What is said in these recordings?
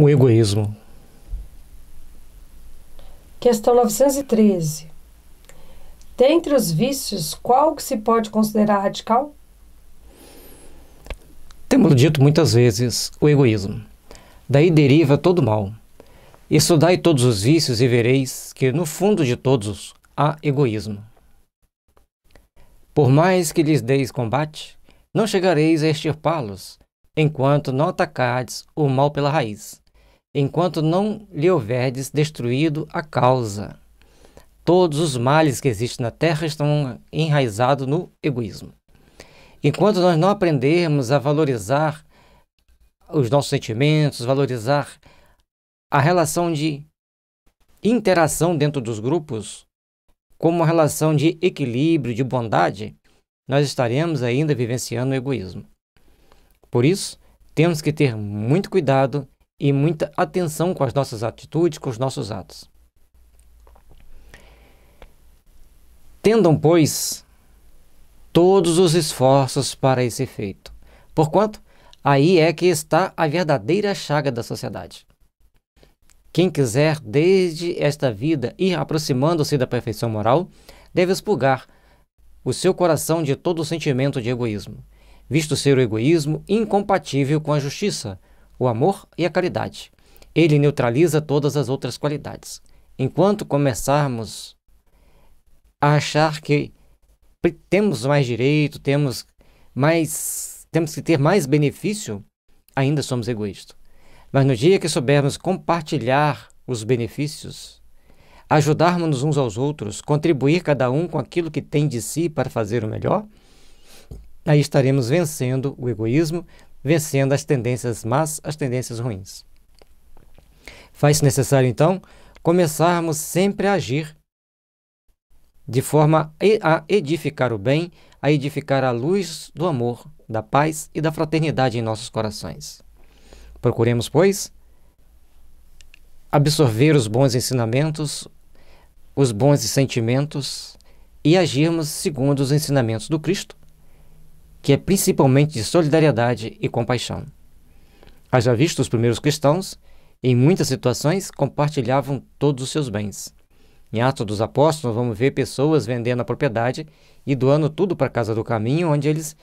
O egoísmo. Questão 913. Dentre os vícios, qual que se pode considerar radical? Temos dito muitas vezes o egoísmo. Daí deriva todo o mal. Estudai todos os vícios e vereis que no fundo de todos há egoísmo. Por mais que lhes deis combate, não chegareis a extirpá-los, enquanto não atacardes o mal pela raiz, enquanto não lhe houverdes destruído a causa. Todos os males que existem na Terra estão enraizados no egoísmo. Enquanto nós não aprendermos a valorizar os nossos sentimentos, valorizar a relação de interação dentro dos grupos, como uma relação de equilíbrio, de bondade, nós estaremos ainda vivenciando o egoísmo. Por isso, temos que ter muito cuidado e muita atenção com as nossas atitudes, com os nossos atos. Tendam, pois, todos os esforços para esse efeito, porquanto aí é que está a verdadeira chaga da sociedade. Quem quiser, desde esta vida, ir aproximando-se da perfeição moral, deve expurgar o seu coração de todo o sentimento de egoísmo, visto ser o egoísmo incompatível com a justiça, o amor e a caridade. Ele neutraliza todas as outras qualidades. Enquanto começarmos a achar que temos mais direito, temos que ter mais benefício, ainda somos egoístas. Mas no dia que soubermos compartilhar os benefícios, ajudarmos uns aos outros, contribuir cada um com aquilo que tem de si para fazer o melhor, aí estaremos vencendo o egoísmo, vencendo as tendências más, as tendências ruins. Faz-se necessário, então, começarmos sempre a agir de forma a edificar o bem, a edificar a luz do amor, da paz e da fraternidade em nossos corações. Procuremos, pois, absorver os bons ensinamentos, os bons sentimentos e agirmos segundo os ensinamentos do Cristo, que é principalmente de solidariedade e compaixão. Haja visto, os primeiros cristãos, em muitas situações, compartilhavam todos os seus bens. Em Atos dos Apóstolos, vamos ver pessoas vendendo a propriedade e doando tudo para a Casa do Caminho, onde eles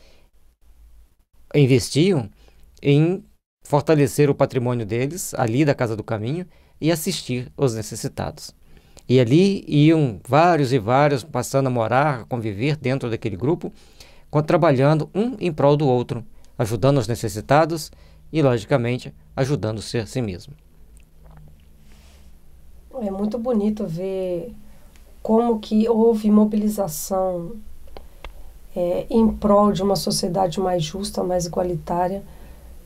investiam em fortalecer o patrimônio deles, ali da Casa do Caminho, e assistir os necessitados. E ali iam vários e vários, passando a morar, a conviver dentro daquele grupo, trabalhando um em prol do outro, ajudando os necessitados e, logicamente, ajudando-se a si mesmo. É muito bonito ver como que houve mobilização em prol de uma sociedade mais justa, mais igualitária,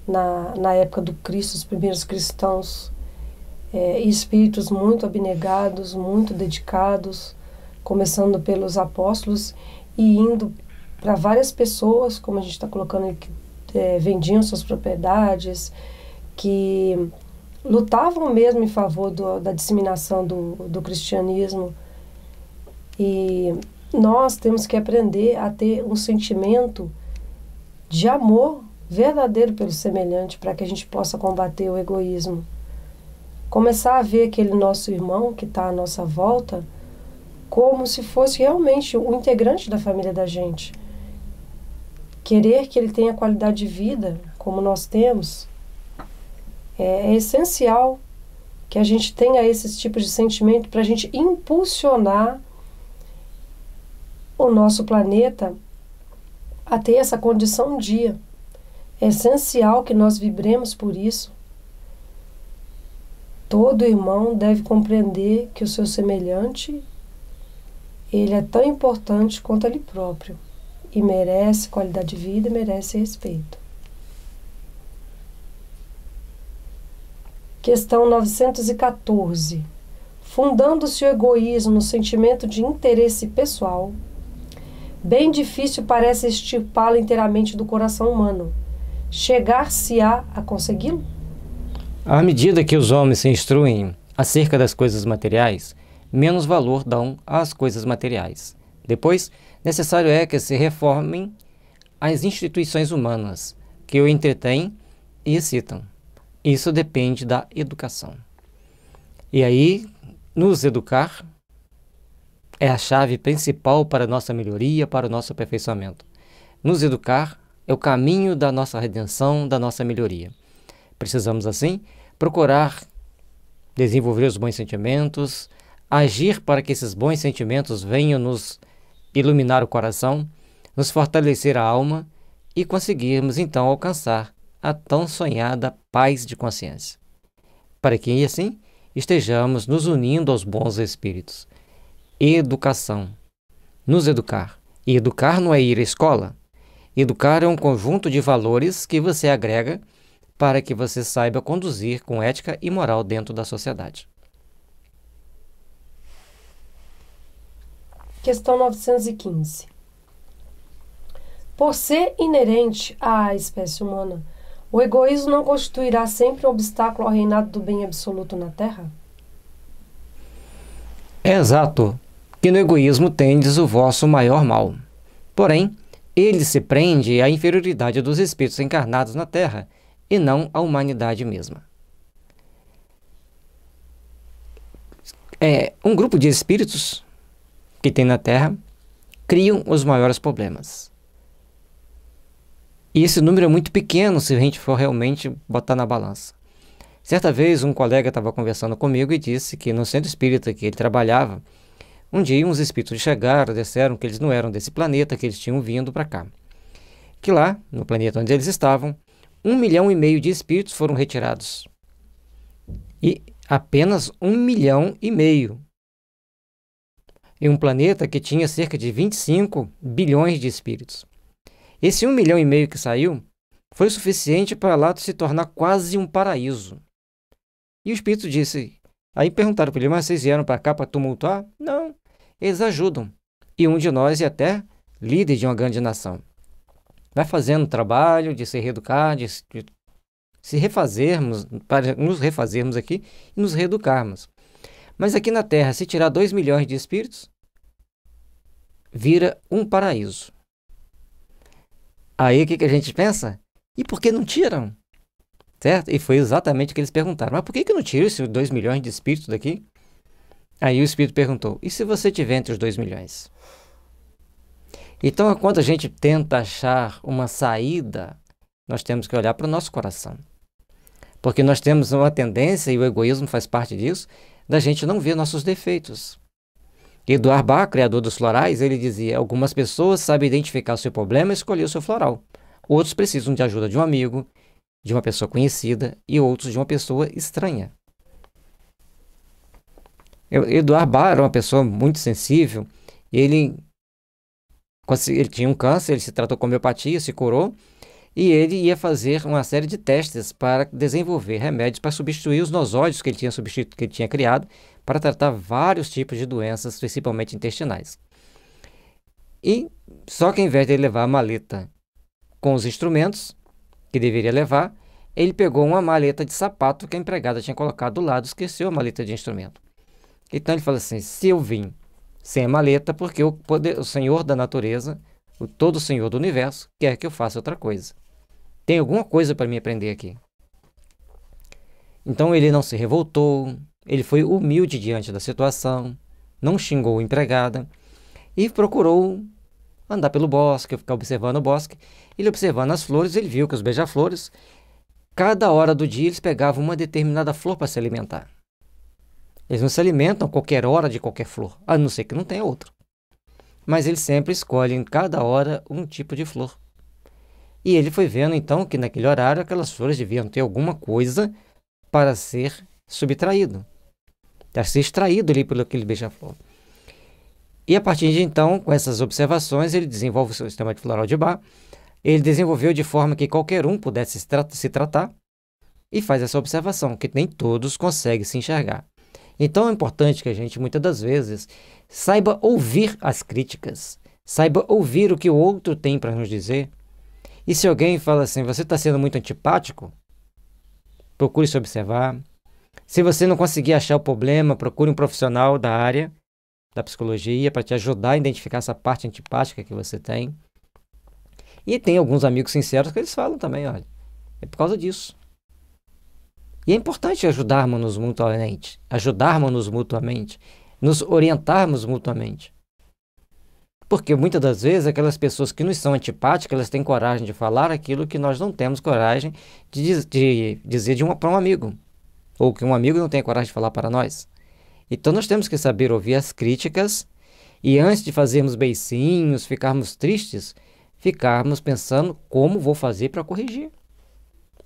na época do Cristo, os primeiros cristãos, espíritos muito abnegados, muito dedicados, começando pelos apóstolos e indo para várias pessoas, como a gente está colocando aí, que vendiam suas propriedades, que lutavam mesmo em favor da disseminação do cristianismo. E nós temos que aprender a ter um sentimento de amor verdadeiro pelo semelhante, para que a gente possa combater o egoísmo. Começar a ver aquele nosso irmão que está à nossa volta como se fosse realmente um integrante da família da gente. Querer que ele tenha qualidade de vida, como nós temos, é essencial que a gente tenha esses tipos de sentimento para a gente impulsionar o nosso planeta a ter essa condição um dia. É essencial que nós vibremos por isso. Todo irmão deve compreender que o seu semelhante, ele é tão importante quanto ele próprio e merece qualidade de vida e merece respeito. Questão 914. Fundando-se o egoísmo no sentimento de interesse pessoal, bem difícil parece extirpá-lo inteiramente do coração humano. Chegar-se-á a consegui-lo? À medida que os homens se instruem acerca das coisas materiais, menos valor dão às coisas materiais. Depois, necessário é que se reformem as instituições humanas, que o entretêm e excitam, Isso depende da educação. E aí, nos educar é a chave principal para a nossa melhoria, para o nosso aperfeiçoamento. Nos educar é o caminho da nossa redenção, da nossa melhoria. Precisamos, assim, procurar desenvolver os bons sentimentos, agir para que esses bons sentimentos venham nos iluminar o coração, nos fortalecer a alma e conseguirmos, então, alcançar a tão sonhada paz de consciência. Para que, assim, estejamos nos unindo aos bons espíritos. Educação. Nos educar. E educar não é ir à escola. Educar é um conjunto de valores que você agrega para que você saiba conduzir com ética e moral dentro da sociedade. Questão 915. Por ser inerente à espécie humana, o egoísmo não constituirá sempre um obstáculo ao reinado do bem absoluto na Terra? É exato que no egoísmo tendes o vosso maior mal. Porém, ele se prende à inferioridade dos espíritos encarnados na Terra e não à humanidade mesma. Um grupo de espíritos que tem na Terra criam os maiores problemas. E esse número é muito pequeno se a gente for realmente botar na balança. Certa vez um colega estava conversando comigo e disse que no centro espírita que ele trabalhava, um dia uns espíritos chegaram, disseram que eles não eram desse planeta, que eles tinham vindo para cá. Que lá, no planeta onde eles estavam, 1,5 milhão de espíritos foram retirados. E apenas 1,5 milhão. Em um planeta que tinha cerca de 25 bilhões de espíritos. Esse 1,5 milhão que saiu foi o suficiente para lá se tornar quase um paraíso. E o espírito disse... Aí perguntaram para ele, mas vocês vieram para cá para tumultuar? Não, eles ajudam. E um de nós é até líder de uma grande nação. Vai fazendo o trabalho de se reeducar, de se refazermos, para nos refazermos aqui e nos reeducarmos. Mas aqui na Terra, se tirar 2 milhões de espíritos, vira um paraíso. Aí o que a gente pensa? E por que não tiram? Certo? E foi exatamente o que eles perguntaram. Mas por que não tiram esses 2 milhões de espíritos daqui? Aí o espírito perguntou, e se você tiver entre os 2 milhões? Então, quando a gente tenta achar uma saída, nós temos que olhar para o nosso coração. Porque nós temos uma tendência, e o egoísmo faz parte disso, da gente não ver nossos defeitos. Eduard Bach, criador dos florais, ele dizia, algumas pessoas sabem identificar o seu problema e escolher o seu floral. Outros precisam de ajuda de um amigo, de uma pessoa conhecida e outros de uma pessoa estranha. Eduard Bach era uma pessoa muito sensível. Ele tinha um câncer, ele se tratou com homeopatia, se curou, e ele ia fazer uma série de testes para desenvolver remédios para substituir os nosóides que ele tinha criado para tratar vários tipos de doenças, principalmente intestinais. E só que, ao invés de ele levar a maleta com os instrumentos que deveria levar, ele pegou uma maleta de sapato que a empregada tinha colocado do lado, esqueceu a maleta de instrumento. Então ele falou assim, se eu vim sem a maleta, porque o Senhor da natureza, todo o Senhor do universo, quer que eu faça outra coisa. Tem alguma coisa para me aprender aqui. Então ele não se revoltou, ele foi humilde diante da situação, não xingou a empregada e procurou andar pelo bosque, ficar observando o bosque. Ele observando as flores, ele viu que os beija-flores, cada hora do dia eles pegavam uma determinada flor para se alimentar. Eles não se alimentam a qualquer hora de qualquer flor, a não ser que não tenha outra. Mas eles sempre escolhem cada hora um tipo de flor. E ele foi vendo então que naquele horário aquelas flores deviam ter alguma coisa para ser subtraído, para ser extraído ali pelo aquele beija-flor. E a partir de então, com essas observações, ele desenvolve o seu sistema de floral de Bach. Ele desenvolveu de forma que qualquer um pudesse se tratar e faz essa observação, que nem todos conseguem se enxergar. Então é importante que a gente, muitas das vezes, saiba ouvir as críticas, saiba ouvir o que o outro tem para nos dizer. E se alguém fala assim, você está sendo muito antipático, procure se observar. Se você não conseguir achar o problema, procure um profissional da área da psicologia para te ajudar a identificar essa parte antipática que você tem. E tem alguns amigos sinceros que eles falam também, olha, é por causa disso. E é importante ajudarmos-nos mutuamente, nos orientarmos mutuamente. Porque muitas das vezes aquelas pessoas que nos são antipáticas, elas têm coragem de falar aquilo que nós não temos coragem de dizer para um amigo. Ou que um amigo não tem coragem de falar para nós. Então nós temos que saber ouvir as críticas e antes de fazermos beicinhos, ficarmos tristes, ficarmos pensando como vou fazer para corrigir.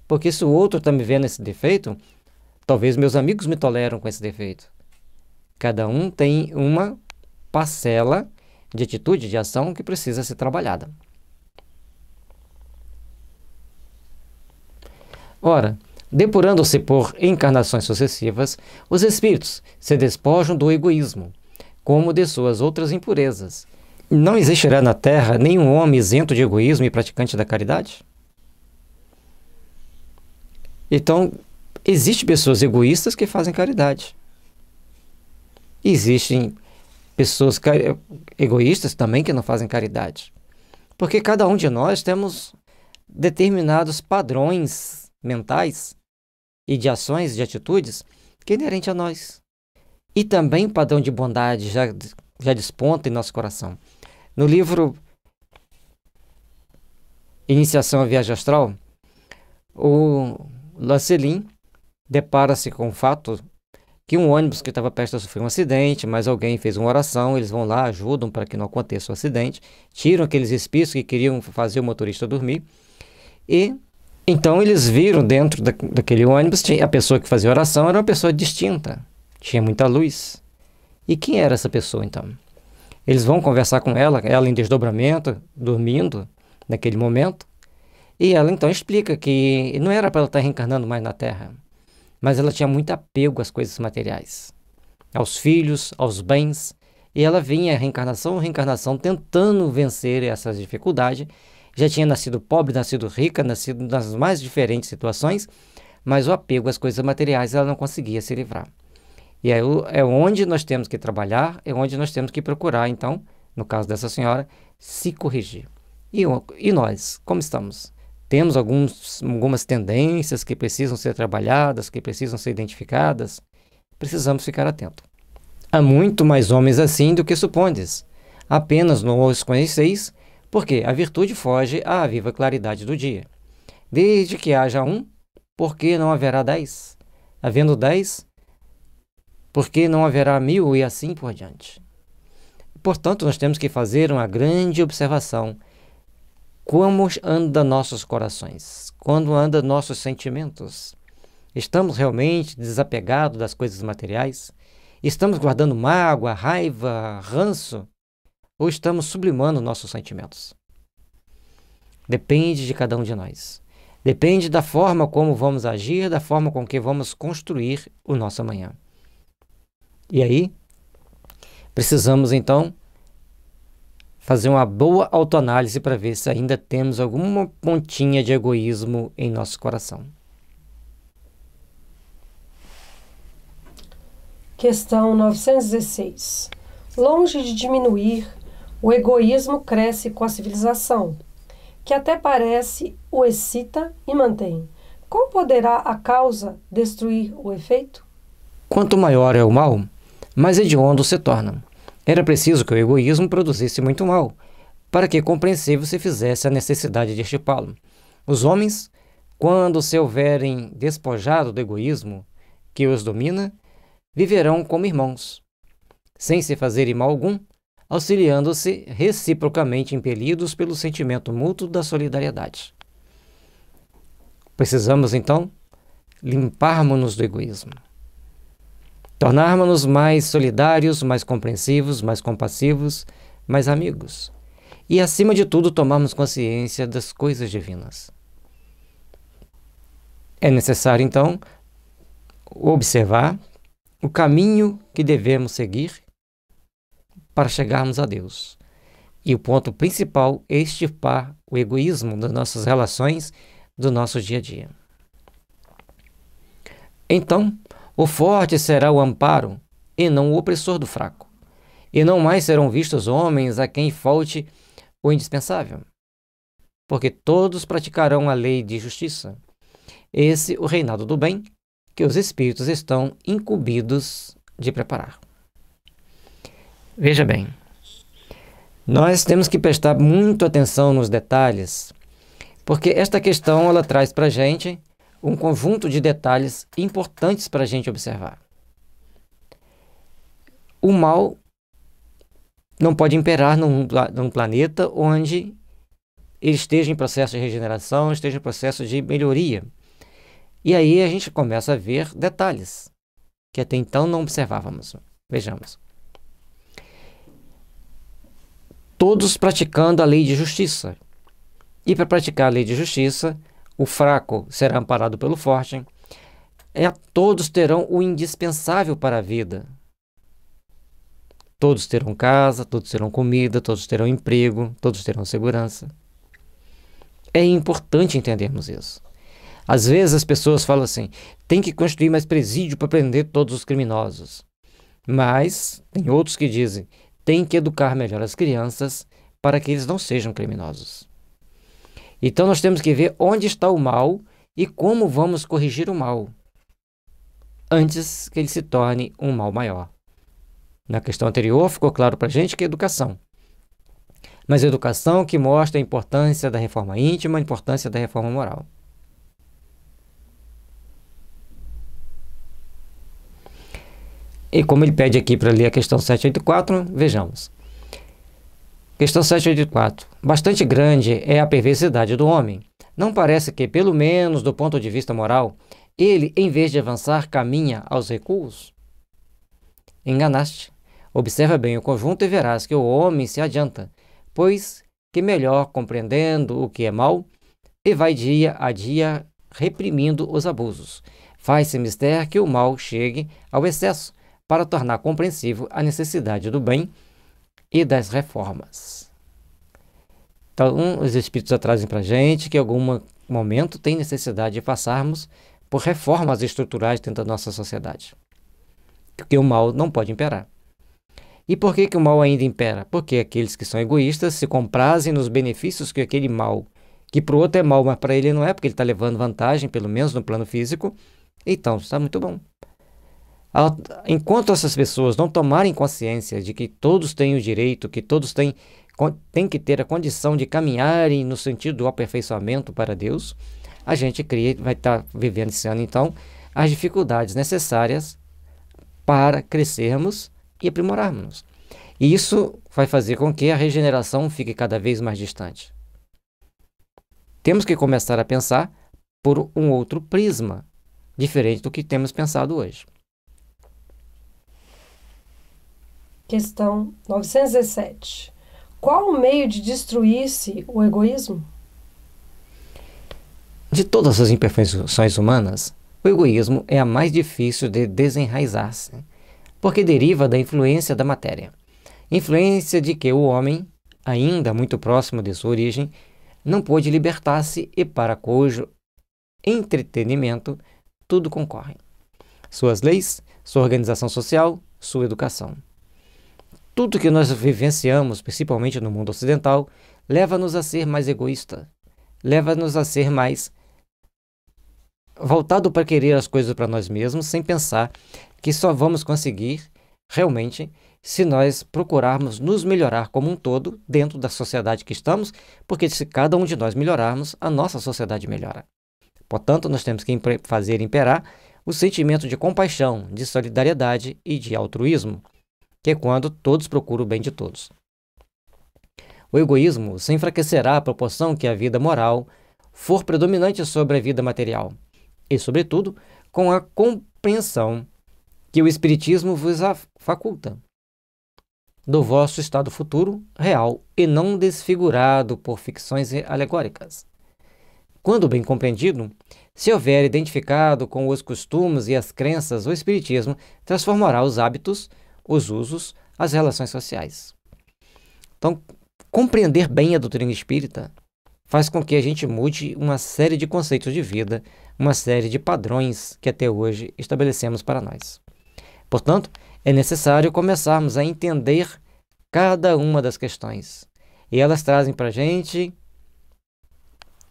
Porque se o outro está me vendo esse defeito, talvez meus amigos me toleram com esse defeito. Cada um tem uma parcela de atitude, de ação que precisa ser trabalhada. Ora, depurando-se por encarnações sucessivas, os espíritos se despojam do egoísmo, como de suas outras impurezas. Não existirá na Terra nenhum homem isento de egoísmo e praticante da caridade? Então, existem pessoas egoístas que fazem caridade. Existem pessoas egoístas também que não fazem caridade. Porque cada um de nós temos determinados padrões mentais e de ações, de atitudes, que é inerente a nós. E também o padrão de bondade já desponta em nosso coração. No livro Iniciação à Viagem Astral, o Lancelin depara-se com o fato que um ônibus que estava prestes a sofrer um acidente, mas alguém fez uma oração, eles vão lá, ajudam para que não aconteça o acidente, tiram aqueles espíritos que queriam fazer o motorista dormir, e então eles viram dentro daquele ônibus, a pessoa que fazia a oração era uma pessoa distinta, tinha muita luz. E quem era essa pessoa então? Eles vão conversar com ela em desdobramento, dormindo naquele momento, e ela então explica que não era para ela estar reencarnando mais na Terra, mas ela tinha muito apego às coisas materiais, aos filhos, aos bens, e ela vinha reencarnação tentando vencer essas dificuldades. Já tinha nascido pobre, nascido rica, nascido nas mais diferentes situações, mas o apego às coisas materiais ela não conseguia se livrar. E aí é onde nós temos que trabalhar, é onde nós temos que procurar, então, no caso dessa senhora, se corrigir. E nós, como estamos? Temos algumas tendências que precisam ser trabalhadas, que precisam ser identificadas. Precisamos ficar atentos. Há muito mais homens assim do que supondes. Apenas não os conheceis, porque a virtude foge à viva claridade do dia. Desde que haja um, por que não haverá 10? Havendo 10, por que não haverá 1000 e assim por diante? Portanto, nós temos que fazer uma grande observação. Como andam nossos corações? Quando andam nossos sentimentos? Estamos realmente desapegados das coisas materiais? Estamos guardando mágoa, raiva, ranço? Ou estamos sublimando nossos sentimentos? Depende de cada um de nós. Depende da forma como vamos agir, da forma com que vamos construir o nosso amanhã. E aí, precisamos então fazer uma boa autoanálise para ver se ainda temos alguma pontinha de egoísmo em nosso coração. Questão 916. Longe de diminuir, o egoísmo cresce com a civilização, que até parece o excita e mantém. Qual poderá a causa destruir o efeito? Quanto maior é o mal, mais hediondo se torna. Era preciso que o egoísmo produzisse muito mal, para que compreensível se fizesse a necessidade de extirpá-lo. Os homens, quando se houverem despojado do egoísmo que os domina, viverão como irmãos, sem se fazerem mal algum, auxiliando-se reciprocamente impelidos pelo sentimento mútuo da solidariedade. Precisamos, então, limparmos-nos do egoísmo. Tornarmos-nos mais solidários, mais compreensivos, mais compassivos, mais amigos. E, acima de tudo, tomarmos consciência das coisas divinas. É necessário, então, observar o caminho que devemos seguir para chegarmos a Deus. E o ponto principal é extirpar o egoísmo das nossas relações, do nosso dia a dia. Então, o forte será o amparo, e não o opressor do fraco. E não mais serão vistos homens a quem falte o indispensável, porque todos praticarão a lei de justiça. Esse o reinado do bem, que os espíritos estão incumbidos de preparar. Veja bem, nós temos que prestar muito atenção nos detalhes, porque esta questão ela traz para a gente um conjunto de detalhes importantes para a gente observar. O mal não pode imperar num planeta onde ele esteja em processo de regeneração, esteja em processo de melhoria. E aí a gente começa a ver detalhes que até então não observávamos. Vejamos. Todos praticando a lei de justiça. E para praticar a lei de justiça, o fraco será amparado pelo forte. Todos terão o indispensável para a vida. Todos terão casa, todos terão comida, todos terão emprego, todos terão segurança. É importante entendermos isso. Às vezes as pessoas falam assim, tem que construir mais presídio para prender todos os criminosos. Mas tem outros que dizem, tem que educar melhor as crianças para que eles não sejam criminosos. Então nós temos que ver onde está o mal e como vamos corrigir o mal, antes que ele se torne um mal maior. Na questão anterior ficou claro para a gente que é educação. Mas a educação que mostra a importância da reforma íntima, a importância da reforma moral. E como ele pede aqui para ler a questão 784, vejamos. Questão 784. Bastante grande é a perversidade do homem. Não parece que, pelo menos do ponto de vista moral, ele, em vez de avançar, caminha aos recuos? Enganaste. Observa bem o conjunto e verás que o homem se adianta, pois que melhor compreendendo o que é mal, e vai dia a dia reprimindo os abusos. Faz-se mister que o mal chegue ao excesso, para tornar compreensível a necessidade do bem e das reformas. Então, os Espíritos trazem para a gente que em algum momento tem necessidade de passarmos por reformas estruturais dentro da nossa sociedade. Porque o mal não pode imperar. E por que o mal ainda impera? Porque aqueles que são egoístas se comprazem nos benefícios que aquele mal, que para o outro é mal, mas para ele não é, porque ele está levando vantagem, pelo menos no plano físico, então está muito bom. Enquanto essas pessoas não tomarem consciência de que todos têm o direito, que todos têm que ter a condição de caminharem no sentido do aperfeiçoamento para Deus, a gente vai estar vivendo esse ano, então, as dificuldades necessárias para crescermos e aprimorarmos. E isso vai fazer com que a regeneração fique cada vez mais distante. Temos que começar a pensar por um outro prisma, diferente do que temos pensado hoje. Questão 917. Qual o meio de destruir-se o egoísmo? De todas as imperfeições humanas, o egoísmo é a mais difícil de desenraizar-se, porque deriva da influência da matéria. Influência de que o homem, ainda muito próximo de sua origem, não pôde libertar-se e para cujo entretenimento tudo concorre. Suas leis, sua organização social, sua educação. Tudo que nós vivenciamos, principalmente no mundo ocidental, leva-nos a ser mais egoísta, leva-nos a ser mais voltado para querer as coisas para nós mesmos, sem pensar que só vamos conseguir realmente se nós procurarmos nos melhorar como um todo dentro da sociedade que estamos, porque se cada um de nós melhorarmos, a nossa sociedade melhora. Portanto, nós temos que fazer imperar o sentimento de compaixão, de solidariedade e de altruísmo, que é quando todos procuram o bem de todos. O egoísmo se enfraquecerá à proporção que a vida moral for predominante sobre a vida material, e, sobretudo, com a compreensão que o Espiritismo vos faculta do vosso estado futuro real e não desfigurado por ficções alegóricas. Quando bem compreendido, se houver identificado com os costumes e as crenças, o Espiritismo transformará os hábitos, os usos, as relações sociais. Então, compreender bem a doutrina espírita faz com que a gente mude uma série de conceitos de vida, uma série de padrões que até hoje estabelecemos para nós. Portanto, é necessário começarmos a entender cada uma das questões. E elas trazem para a gente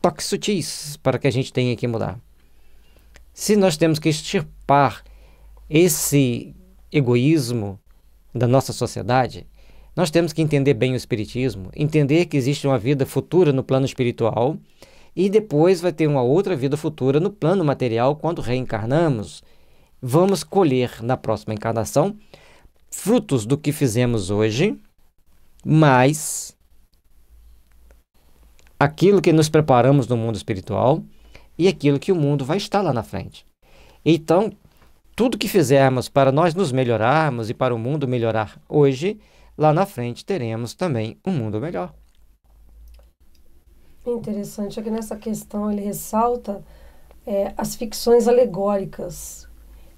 toques sutis para que a gente tenha que mudar. Se nós temos que extirpar esse egoísmo da nossa sociedade, nós temos que entender bem o espiritismo, entender que existe uma vida futura no plano espiritual e depois vai ter uma outra vida futura no plano material quando reencarnamos. Vamos colher na próxima encarnação frutos do que fizemos hoje, mais aquilo que nos preparamos no mundo espiritual e aquilo que o mundo vai estar lá na frente. Então, tudo que fizermos para nós nos melhorarmos e para o mundo melhorar hoje, lá na frente teremos também um mundo melhor. Interessante é que nessa questão ele ressalta as ficções alegóricas.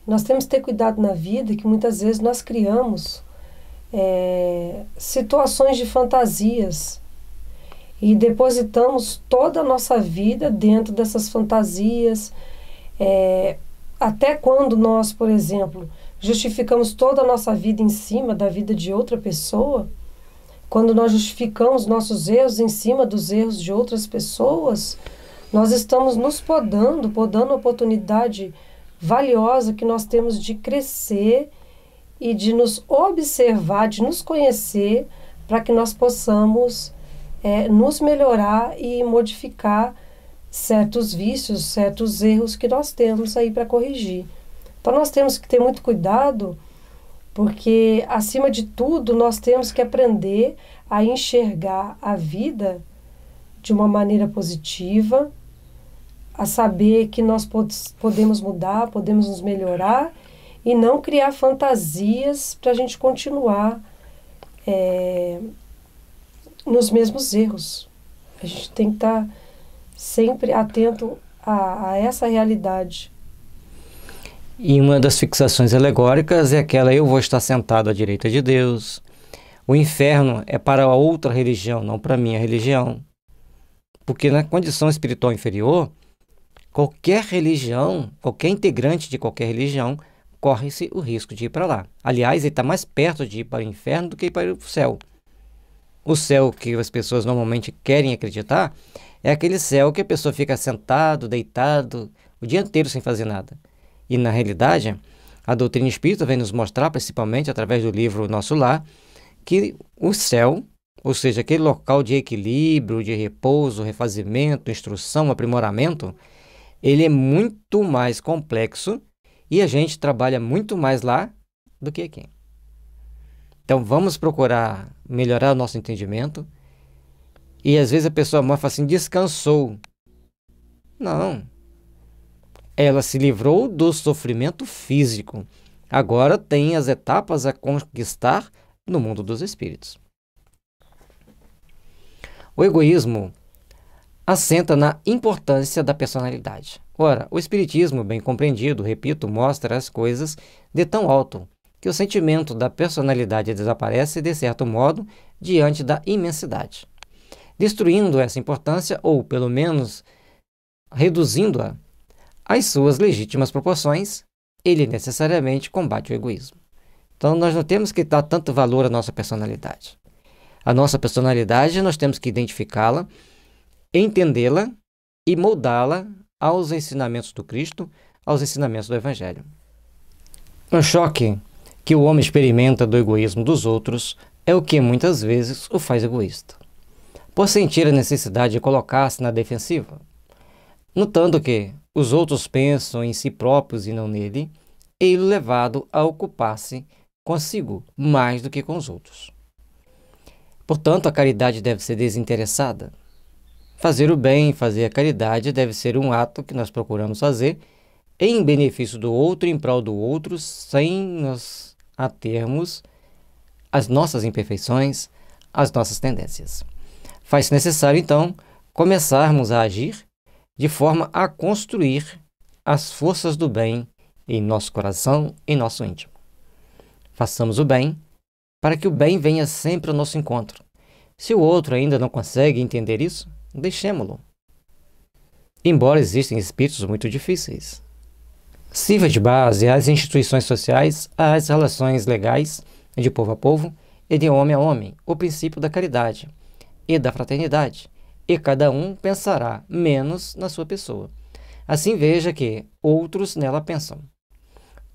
Nós temos que ter cuidado na vida que muitas vezes nós criamos situações de fantasias e depositamos toda a nossa vida dentro dessas fantasias, até quando nós, por exemplo, justificamos toda a nossa vida em cima da vida de outra pessoa, quando nós justificamos nossos erros em cima dos erros de outras pessoas, nós estamos nos podando a oportunidade valiosa que nós temos de crescer e de nos observar, de nos conhecer, para que nós possamos nos melhorar e modificar certos vícios, certos erros que nós temos aí para corrigir. Então nós temos que ter muito cuidado, porque acima de tudo nós temos que aprender a enxergar a vida de uma maneira positiva, a saber que nós podemos mudar, podemos nos melhorar e não criar fantasias para a gente continuar nos mesmos erros. A gente tem que estar sempre atento a essa realidade. E uma das fixações alegóricas é aquela: eu vou estar sentado à direita de Deus. O inferno é para a outra religião, não para a minha religião. Porque na condição espiritual inferior, qualquer religião, qualquer integrante de qualquer religião, corre-se o risco de ir para lá. Aliás, ele está mais perto de ir para o inferno do que ir para o céu. O céu que as pessoas normalmente querem acreditar é aquele céu que a pessoa fica sentado, deitado, o dia inteiro sem fazer nada. E na realidade, a doutrina espírita vem nos mostrar, principalmente através do livro Nosso Lar, que o céu, ou seja, aquele local de equilíbrio, de repouso, refazimento, instrução, aprimoramento, ele é muito mais complexo e a gente trabalha muito mais lá do que aqui. Então vamos procurar melhorar o nosso entendimento. E às vezes a pessoa fala assim: descansou. Não. Ela se livrou do sofrimento físico. Agora tem as etapas a conquistar no mundo dos espíritos. O egoísmo assenta na importância da personalidade. Ora, o espiritismo, bem compreendido, repito, mostra as coisas de tão alto que o sentimento da personalidade desaparece, de certo modo, diante da imensidade. Destruindo essa importância, ou pelo menos reduzindo-a às suas legítimas proporções, ele necessariamente combate o egoísmo. Então nós não temos que dar tanto valor à nossa personalidade. A nossa personalidade nós temos que identificá-la, entendê-la e moldá-la aos ensinamentos do Cristo, aos ensinamentos do Evangelho. O choque que o homem experimenta do egoísmo dos outros é o que muitas vezes o faz egoísta, por sentir a necessidade de colocar-se na defensiva. Notando que os outros pensam em si próprios e não nele, ele é levado a ocupar-se consigo mais do que com os outros. Portanto, a caridade deve ser desinteressada. Fazer o bem, fazer a caridade deve ser um ato que nós procuramos fazer em benefício do outro, em prol do outro, sem nos atermos às nossas imperfeições, às nossas tendências. Faz-se necessário, então, começarmos a agir de forma a construir as forças do bem em nosso coração, em nosso íntimo. Façamos o bem para que o bem venha sempre ao nosso encontro. Se o outro ainda não consegue entender isso, deixemo-lo. Embora existem espíritos muito difíceis. Sirva de base às instituições sociais, às relações legais de povo a povo e de homem a homem, o princípio da caridade e da fraternidade, e cada um pensará menos na sua pessoa. Assim veja que outros nela pensam.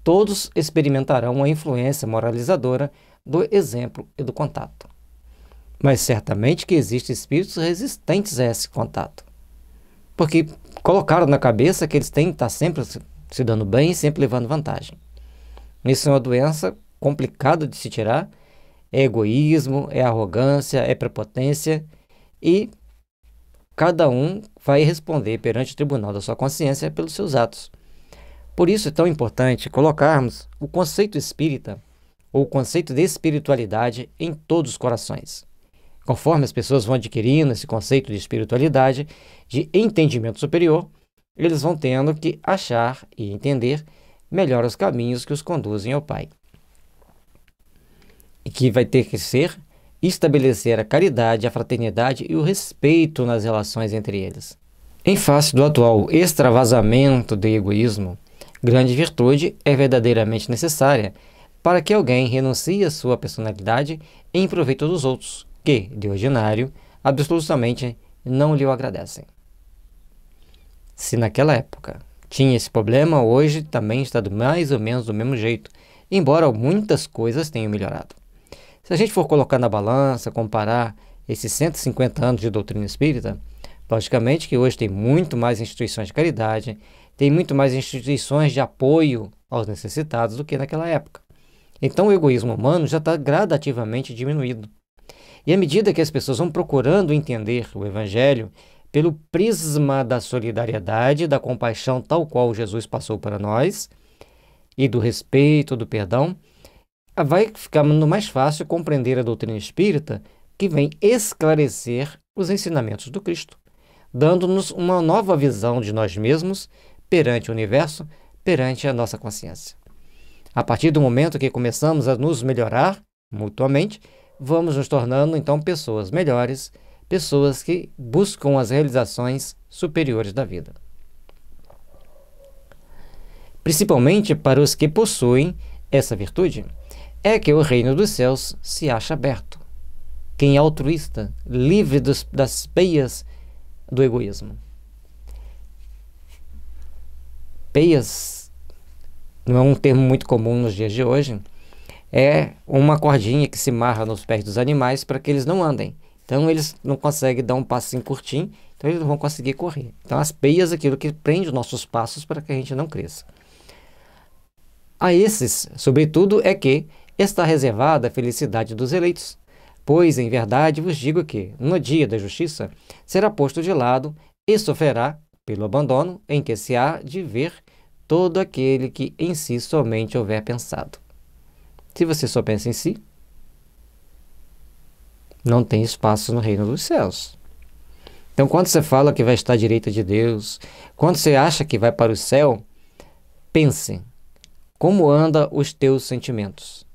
Todos experimentarão a influência moralizadora do exemplo e do contato. Mas certamente que existem espíritos resistentes a esse contato. Porque colocaram na cabeça que eles têm que estar sempre se dando bem e sempre levando vantagem. Isso é uma doença complicada de se tirar. É egoísmo, é arrogância, é prepotência. E cada um vai responder perante o tribunal da sua consciência pelos seus atos. Por isso é tão importante colocarmos o conceito espírita ou o conceito de espiritualidade em todos os corações. Conforme as pessoas vão adquirindo esse conceito de espiritualidade, de entendimento superior, eles vão tendo que achar e entender melhor os caminhos que os conduzem ao Pai. E que vai ter que ser estabelecer a caridade, a fraternidade e o respeito nas relações entre eles. Em face do atual extravasamento do egoísmo, grande virtude é verdadeiramente necessária para que alguém renuncie à sua personalidade em proveito dos outros, que, de ordinário, absolutamente não lhe o agradecem. Se naquela época tinha esse problema, hoje também está mais ou menos do mesmo jeito, embora muitas coisas tenham melhorado. Se a gente for colocar na balança, comparar esses 150 anos de doutrina espírita, logicamente que hoje tem muito mais instituições de caridade, tem muito mais instituições de apoio aos necessitados do que naquela época. Então o egoísmo humano já está gradativamente diminuído. E à medida que as pessoas vão procurando entender o Evangelho pelo prisma da solidariedade, da compaixão tal qual Jesus passou para nós, e do respeito, do perdão, vai ficando mais fácil compreender a doutrina espírita, que vem esclarecer os ensinamentos do Cristo, dando-nos uma nova visão de nós mesmos perante o universo, perante a nossa consciência. A partir do momento que começamos a nos melhorar mutuamente, vamos nos tornando então pessoas melhores, pessoas que buscam as realizações superiores da vida. Principalmente para os que possuem essa virtude, é que o reino dos céus se acha aberto. Quem é altruísta, livre das peias do egoísmo. Peias não é um termo muito comum nos dias de hoje. É uma cordinha que se amarra nos pés dos animais para que eles não andem. Então eles não conseguem dar um passinho curtinho, então eles não vão conseguir correr. Então as peias é aquilo que prende os nossos passos para que a gente não cresça. A esses, sobretudo, é que está reservada a felicidade dos eleitos. Pois, em verdade, vos digo que, no dia da justiça, será posto de lado e sofrerá pelo abandono em que se há de ver todo aquele que em si somente houver pensado. Se você só pensa em si, não tem espaço no reino dos céus. Então, quando você fala que vai estar à direita de Deus, quando você acha que vai para o céu, pense, como andam os teus sentimentos?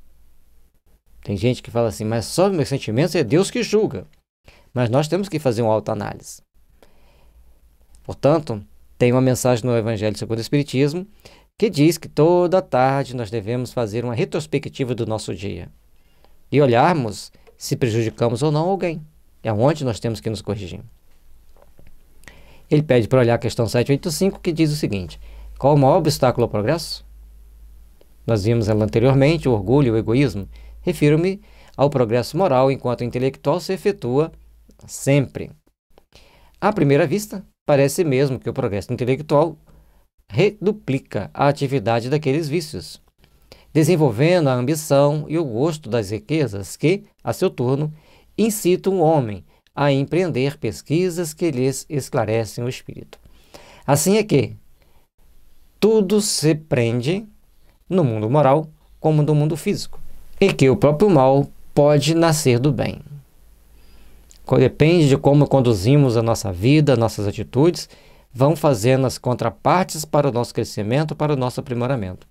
Tem gente que fala assim, mas só meus sentimentos é Deus que julga. Mas nós temos que fazer uma autoanálise. Portanto, tem uma mensagem no Evangelho segundo o Espiritismo que diz que toda tarde nós devemos fazer uma retrospectiva do nosso dia e olharmos se prejudicamos ou não alguém. É onde nós temos que nos corrigir. Ele pede para olhar a questão 785, que diz o seguinte: qual o maior obstáculo ao progresso? Nós vimos ela anteriormente, o orgulho, o egoísmo. Refiro-me ao progresso moral, enquanto o intelectual se efetua sempre. À primeira vista, parece mesmo que o progresso intelectual reduplica a atividade daqueles vícios, desenvolvendo a ambição e o gosto das riquezas que, a seu turno, incitam o homem a empreender pesquisas que lhes esclarecem o espírito. Assim é que tudo se prende no mundo moral como no mundo físico, e que o próprio mal pode nascer do bem. Depende de como conduzimos a nossa vida, nossas atitudes, vão fazendo as contrapartes para o nosso crescimento, para o nosso aprimoramento.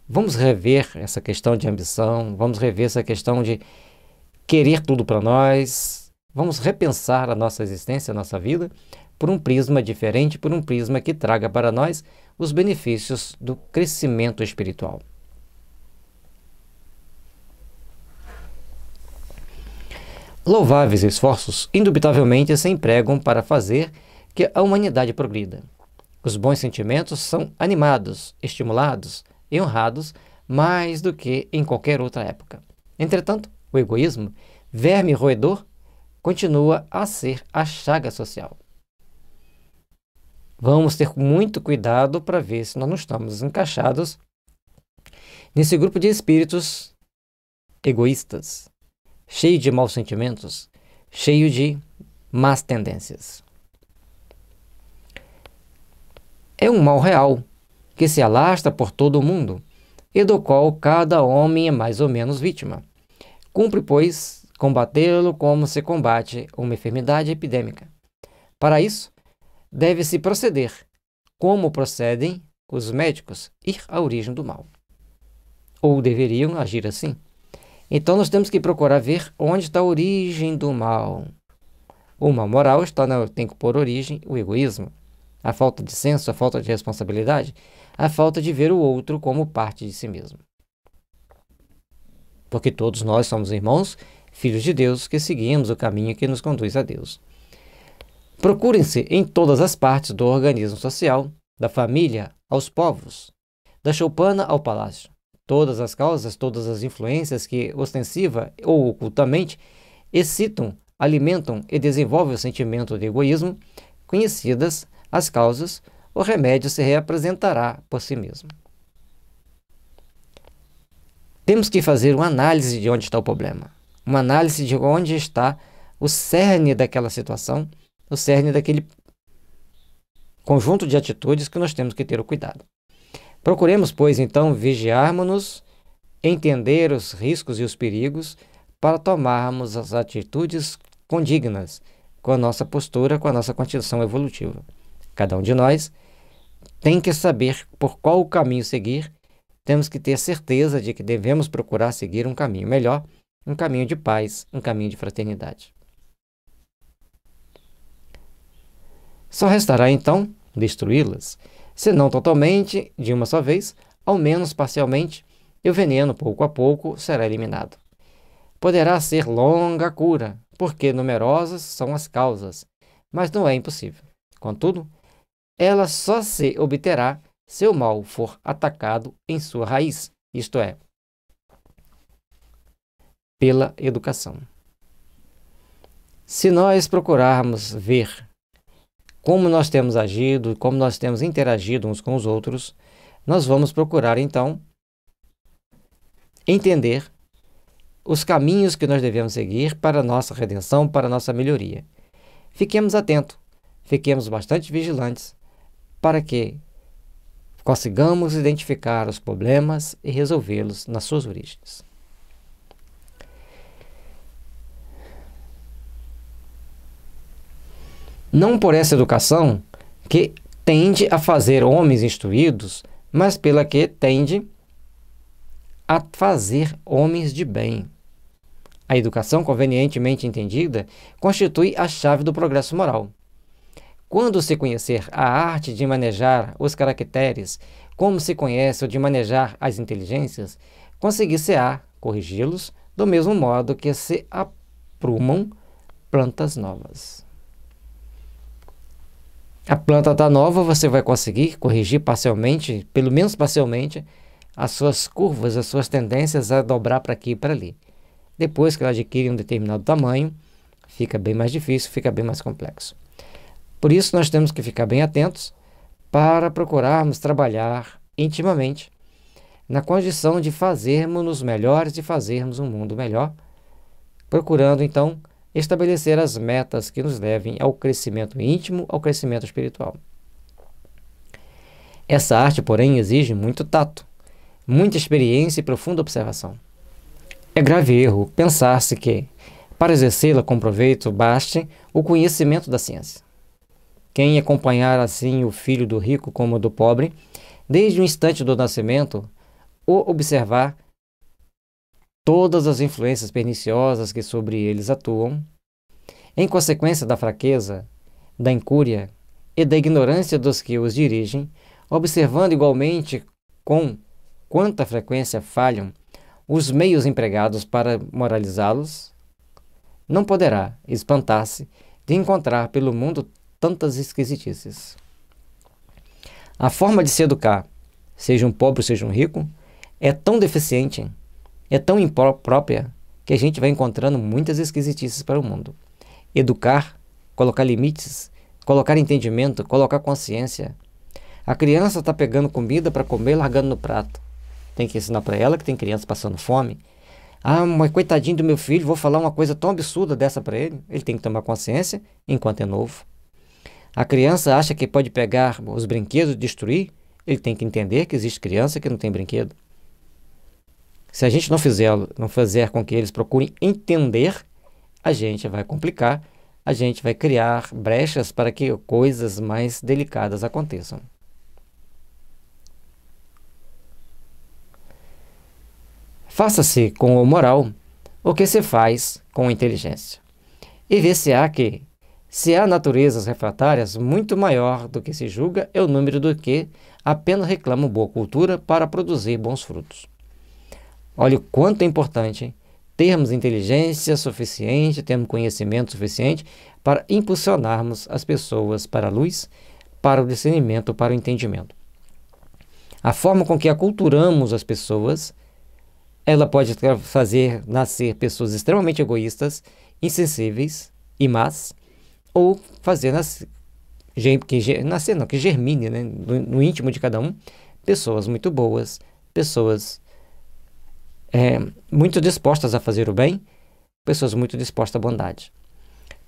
Vamos rever essa questão de ambição, vamos rever essa questão de querer tudo para nós, vamos repensar a nossa existência, a nossa vida, por um prisma diferente, por um prisma que traga para nós os benefícios do crescimento espiritual. Louváveis esforços, indubitavelmente, se empregam para fazer que a humanidade progrida. Os bons sentimentos são animados, estimulados e honrados mais do que em qualquer outra época. Entretanto, o egoísmo, verme roedor, continua a ser a chaga social. Vamos ter muito cuidado para ver se nós não estamos encaixados nesse grupo de espíritos egoístas, cheio de maus sentimentos, cheio de más tendências. É um mal real que se alastra por todo o mundo e do qual cada homem é mais ou menos vítima. Cumpre, pois, combatê-lo como se combate uma enfermidade epidêmica. Para isso, deve-se proceder como procedem os médicos, ir à origem do mal. Ou deveriam agir assim. Então nós temos que procurar ver onde está a origem do mal. O mal moral tem que pôr origem o egoísmo, a falta de senso, a falta de responsabilidade, a falta de ver o outro como parte de si mesmo. Porque todos nós somos irmãos, filhos de Deus, que seguimos o caminho que nos conduz a Deus. Procurem-se em todas as partes do organismo social, da família aos povos, da choupana ao palácio, todas as causas, todas as influências que ostensiva ou ocultamente excitam, alimentam e desenvolvem o sentimento de egoísmo. Conhecidas as causas, o remédio se reapresentará por si mesmo. Temos que fazer uma análise de onde está o problema, uma análise de onde está o cerne daquela situação, o cerne daquele conjunto de atitudes que nós temos que ter o cuidado. Procuremos, pois, então, vigiarmos-nos, entender os riscos e os perigos para tomarmos as atitudes condignas com a nossa postura, com a nossa condição evolutiva. Cada um de nós tem que saber por qual caminho seguir. Temos que ter certeza de que devemos procurar seguir um caminho melhor, um caminho de paz, um caminho de fraternidade. Só restará, então, destruí-las, se não totalmente, de uma só vez, ao menos parcialmente, e o veneno, pouco a pouco, será eliminado. Poderá ser longa a cura, porque numerosas são as causas, mas não é impossível. Contudo, ela só se obterá se o mal for atacado em sua raiz, isto é, pela educação. Se nós procurarmos ver como nós temos agido, como nós temos interagido uns com os outros, nós vamos procurar, então, entender os caminhos que nós devemos seguir para a nossa redenção, para a nossa melhoria. Fiquemos atentos, fiquemos bastante vigilantes, para que consigamos identificar os problemas e resolvê-los nas suas origens. Não por essa educação que tende a fazer homens instruídos, mas pela que tende a fazer homens de bem. A educação convenientemente entendida constitui a chave do progresso moral. Quando se conhecer a arte de manejar os caracteres, como se conhece o de manejar as inteligências, conseguir-se-á corrigi-los do mesmo modo que se aprumam plantas novas. A planta está nova, você vai conseguir corrigir parcialmente, pelo menos parcialmente, as suas curvas, as suas tendências a dobrar para aqui e para ali. Depois que ela adquire um determinado tamanho, fica bem mais difícil, fica bem mais complexo. Por isso, nós temos que ficar bem atentos para procurarmos trabalhar intimamente na condição de fazermos-nos melhores, de fazermos um mundo melhor, procurando, então, estabelecer as metas que nos levem ao crescimento íntimo, ao crescimento espiritual. Essa arte, porém, exige muito tato, muita experiência e profunda observação. É grave erro pensar-se que, para exercê-la com proveito, baste o conhecimento da ciência. Quem acompanhar assim o filho do rico como do pobre, desde o instante do nascimento, o observar todas as influências perniciosas que sobre eles atuam, em consequência da fraqueza, da incúria e da ignorância dos que os dirigem, observando igualmente com quanta frequência falham os meios empregados para moralizá-los, não poderá espantar-se de encontrar pelo mundo tantas esquisitices. A forma de se educar, seja um pobre ou seja um rico, é tão deficiente, é tão imprópria, que a gente vai encontrando muitas esquisitices para o mundo. Educar, colocar limites, colocar entendimento, colocar consciência. A criança está pegando comida para comer e largando no prato. Tem que ensinar para ela que tem criança passando fome. Ah, mas coitadinho do meu filho, vou falar uma coisa tão absurda dessa para ele. Ele tem que tomar consciência enquanto é novo. A criança acha que pode pegar os brinquedos e destruir. Ele tem que entender que existe criança que não tem brinquedo. Se a gente não fizer com que eles procurem entender, a gente vai complicar, a gente vai criar brechas para que coisas mais delicadas aconteçam. Faça-se com o moral o que se faz com a inteligência. E se há naturezas refratárias, muito maior do que se julga é o número do que apenas reclamam boa cultura para produzir bons frutos. Olha o quanto é importante termos inteligência suficiente, termos conhecimento suficiente para impulsionarmos as pessoas para a luz, para o discernimento, para o entendimento. A forma com que aculturamos as pessoas, ela pode fazer nascer pessoas extremamente egoístas, insensíveis e más, ou fazer que germine, né, no íntimo de cada um, pessoas muito boas, pessoas muito dispostas a fazer o bem, pessoas muito dispostas à bondade.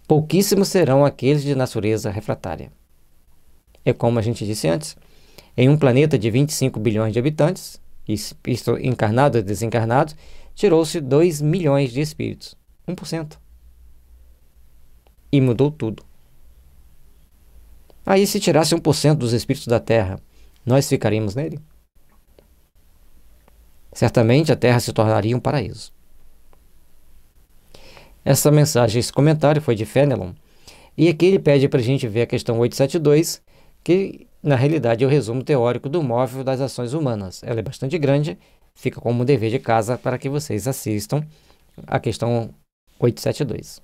Pouquíssimos serão aqueles de natureza refratária. É como a gente disse antes, em um planeta de 25 bilhões de habitantes, isto encarnados e desencarnados, tirou-se 2 milhões de espíritos, 1%. E mudou tudo. Aí se tirasse 1% dos espíritos da Terra, nós ficaríamos nele? Certamente a Terra se tornaria um paraíso. Essa mensagem, esse comentário foi de Fenelon, e aqui ele pede para a gente ver a questão 872, que na realidade é o resumo teórico do móvel das ações humanas. Ela é bastante grande, fica como um dever de casa para que vocês assistam a questão 872.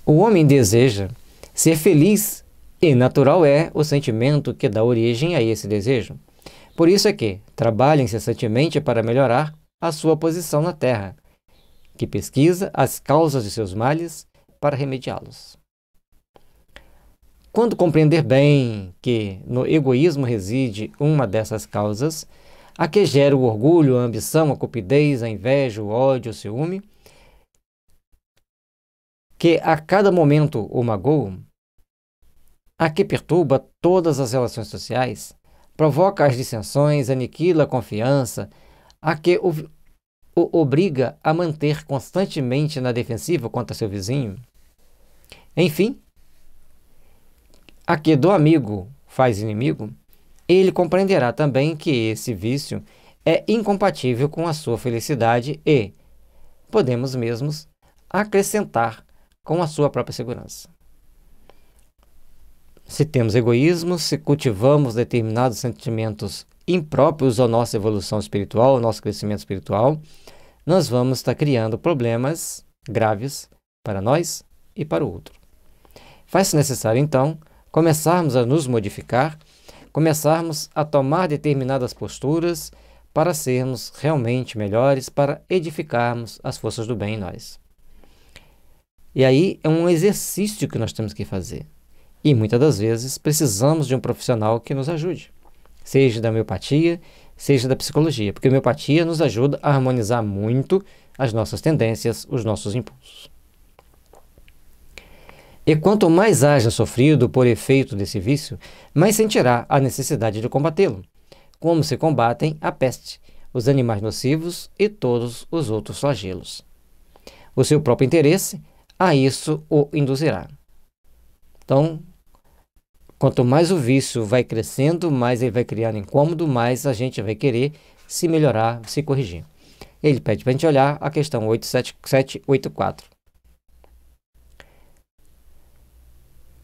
O homem deseja ser feliz e natural é o sentimento que dá origem a esse desejo. Por isso é que trabalha incessantemente para melhorar a sua posição na Terra, que pesquisa as causas de seus males para remediá-los. Quando compreender bem que no egoísmo reside uma dessas causas, a que gera o orgulho, a ambição, a cupidez, a inveja, o ódio, o ciúme, que a cada momento o magoam, a que perturba todas as relações sociais, provoca as dissensões, aniquila a confiança, a que o obriga a manter constantemente na defensiva contra seu vizinho. Enfim, a que do amigo faz inimigo, ele compreenderá também que esse vício é incompatível com a sua felicidade e, podemos mesmos, acrescentar com a sua própria segurança. Se temos egoísmo, se cultivamos determinados sentimentos impróprios à nossa evolução espiritual, ao nosso crescimento espiritual, nós vamos estar criando problemas graves para nós e para o outro. Faz-se necessário, então, começarmos a nos modificar, começarmos a tomar determinadas posturas para sermos realmente melhores, para edificarmos as forças do bem em nós. E aí é um exercício que nós temos que fazer. E muitas das vezes precisamos de um profissional que nos ajude, seja da homeopatia, seja da psicologia, porque a homeopatia nos ajuda a harmonizar muito as nossas tendências, os nossos impulsos. E quanto mais haja sofrido por efeito desse vício, mais sentirá a necessidade de combatê-lo, como se combatem a peste, os animais nocivos e todos os outros flagelos. O seu próprio interesse a isso o induzirá. Então, quanto mais o vício vai crescendo, mais ele vai criar incômodo, mais a gente vai querer se melhorar, se corrigir. Ele pede para a gente olhar a questão 87784.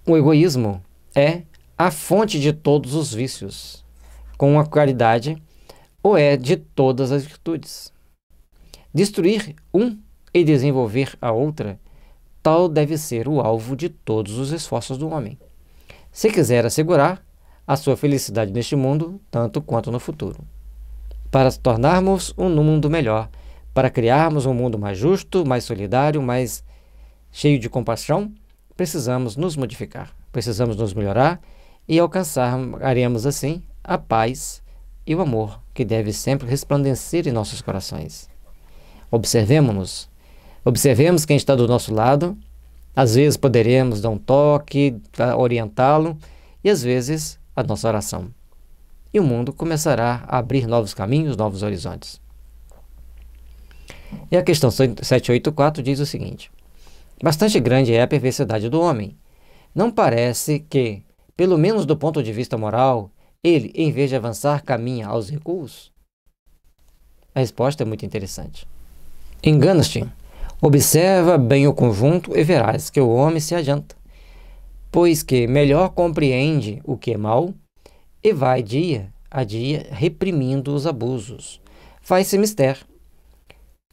O egoísmo é a fonte de todos os vícios, com a qualidade ou é de todas as virtudes. Destruir um e desenvolver a outra, tal deve ser o alvo de todos os esforços do homem. se quiser assegurar a sua felicidade neste mundo, tanto quanto no futuro. Para tornarmos um mundo melhor, para criarmos um mundo mais justo, mais solidário, mais cheio de compaixão, precisamos nos modificar, precisamos nos melhorar e alcançaremos assim a paz e o amor que deve sempre resplandecer em nossos corações. Observemo-nos, observemos quem está do nosso lado. Às vezes poderemos dar um toque, orientá-lo, e às vezes a nossa oração. E o mundo começará a abrir novos caminhos, novos horizontes. E a questão 784 diz o seguinte: bastante grande é a perversidade do homem. Não parece que, pelo menos do ponto de vista moral, ele, em vez de avançar, caminha aos recuos? A resposta é muito interessante. Enganas-te. Observa bem o conjunto e verás que o homem se adianta, pois que melhor compreende o que é mal e vai dia a dia reprimindo os abusos. Faz-se mister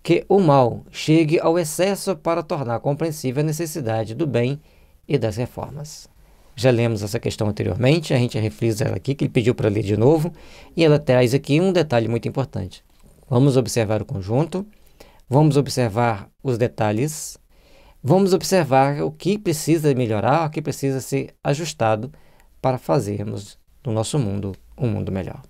que o mal chegue ao excesso para tornar compreensível a necessidade do bem e das reformas. Já lemos essa questão anteriormente, a gente refrisa ela aqui, que ele pediu para ler de novo, e ela traz aqui um detalhe muito importante. Vamos observar o conjunto, vamos observar os detalhes, vamos observar o que precisa melhorar, o que precisa ser ajustado para fazermos do nosso mundo um mundo melhor.